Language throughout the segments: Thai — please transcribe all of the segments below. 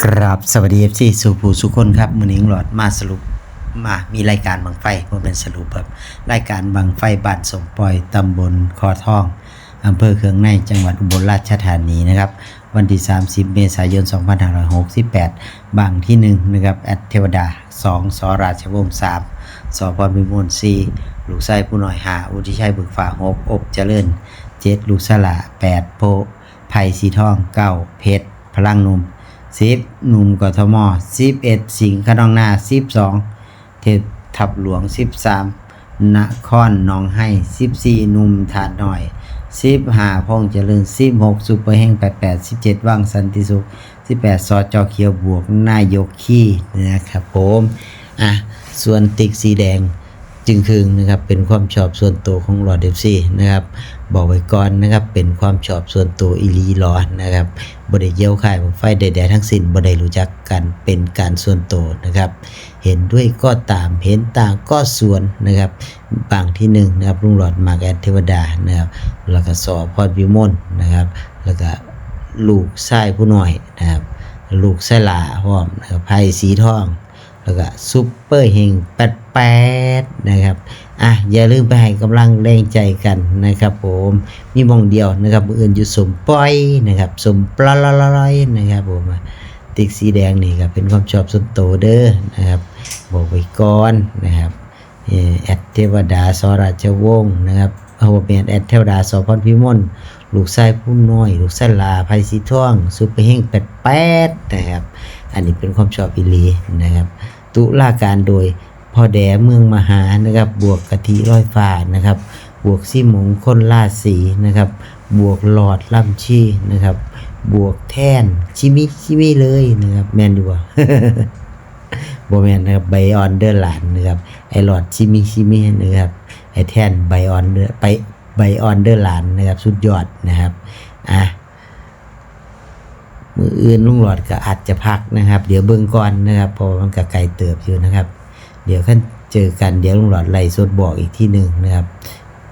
กราบสวัสดี FC สุภูสุคนครับมื้อนี้หลอดมาสรุปมามีรายการบังไฟบ่เป็นสรุปครับรายการบังไฟบ้านสมปอยตำบลคอทองอำเภอเคืองในจังหวัดอุบลราชธานีนะครับวันที่30เมษายน2568บางที่1นะครับแอดเทวดา2สราชวงศ์3สพรวิมล4ลูกไส้ผู้น้อย5อุทิชัยบึกฟ้า6อบเจริญ7ลูกสละ8โพไผ่สีทอง9เพชรพลังนม10หนุ่มกทม11สิงห์ขนองนา12เทพทับหลวง13นครหนองไห้14หนุ่มถาดหน่อย15พงเจริญ16ซุปเปอร์แห่ง88 17วังสันติสุข18สจเขียวบวกนายกขี้นะครับผมส่วนติ๊กสีแดงจึงคืนนะครับเป็นความชอบส่วนตัวของหลอด FC นะครับบอกไว้ก่อนนะครับเป็นความชอบส่วนตัวอีลีหลอดนะครับบ่ได้เยี่ยวค่ายบั้งไฟใดๆทั้งสิ้นบ่ได้รู้จักกันเป็นการส่วนตัวนะครับเห็นด้วยก็ตามเห็นต่างก็ส่วนนะครับบางที่1นะครับลุงหลอดมากแอดเทวดานะครับแล้วก็สอพรวิมลนะครับแล้วก็ลูกชายผู้น้อยนะครับลูกชายหลาพร้อมนะครับไผ่สีทองแล้วก็ซุปเปอร์เฮง88นะครับอย่าลืมไปให้กำลังแรงใจกันนะครับผมมีมองเดียวนะครับอื่นอยู่สมปอยนะครับสมปลาลอยนะครับผมติ๊กสีแดงนี่ครับเป็นความชอบส่วนตัวเด้อนะครับบอกไว้ก่อนนะครับแอดเทวดาสราชวงศ์นะครับเอาเป็นแอดเทวดาสพรพิมลลูกชายผู้น้อยลูกชายลาไผ่สีทองซุปเปอร์เฮง88นะครับอันนี้เป็นความชอบอีหลีนะครับตุลาการโดยพ่อแดเมืองมหานะครับบวกกะทิร้อยฟ้านะครับบวกซี่มงคนราศีนะครับบวกหลอดล่ำชี้นะครับบวกแท่นชิมิเลยนะครับแมนดูบ่ บ่แมนนะครับไบออนเดอร์หลานนะครับไอหลอดชิมินะครับไอแท่นไบออนเดอร์ไปไบออนเดอร์หลานนะครับสุดยอดนะครับมืออื่นลุงหลอดก็อาจจะพักนะครับเดี๋ยวเบิ่งก่อนนะครับเพราะมันก็ไกลเติบอยู่นะครับเดี๋ยวขั้นเจอกันเดี๋ยวลุงหลอดไล่สดบอกอีกที่หนึ่งนะครับ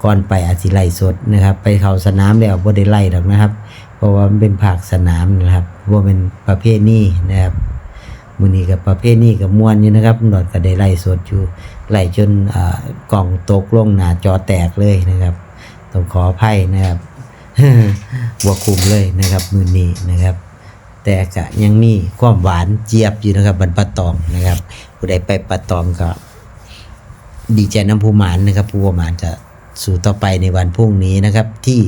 ก่อนไปอาจสิไล่สดนะครับไปเข้าสนามแล้วบ่ได้ไล่หรอกนะครับเพราะว่ามันเป็นภาคสนามนะครับว่าเป็นประเภทนี้นะครับมื้อนี้กับประเภทนี้กับม่วนอยู่นะครับลุงหลอดก็ได้ไล่สดอยู่ไล่จนกล่องตกลงหน้าจอแตกเลยนะครับต้องขออภัยนะครับ บ่คุ้มเลยนะครับมื้อนี้นะครับแต่ก็ยังมีความหวานเจี๊ยบอยู่นะครับบรรปะตองนะครับผู้ใดไปปะตองก็ดีใจน้ำผู้หมานนะครับผู้หมานจะสู่ต่อไปในวันพรุ่งนี้นะครับที่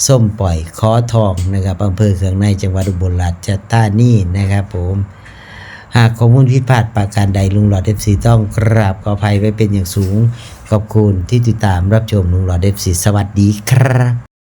ส้มปล่อยคอทองนะครับอำเภอเคืองในจังหวัดอุบลราชธานีนะครับผมหากข้อมูลผิดพลาดประการใดลุงหลอด FC ต้องกราบขออภัยไว้เป็นอย่างสูงขอบคุณที่ติดตามรับชมลุงหลอด FC สวัสดีครับ